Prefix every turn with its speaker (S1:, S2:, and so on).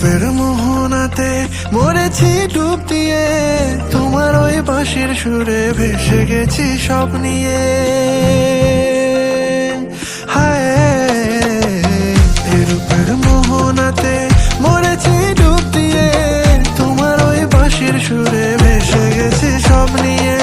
S1: রূপের মোহনাতে মরেছি ডুব দিয়ে, তোমার ওই বাঁশির সুরে ভেসে গেছি সব নিয়ে। হায়, এ রূপের মোহনাতে মরেছি ডুব দিয়ে, তোমার ওই বাঁশির সুরে ভেসে গেছি সব নিয়ে।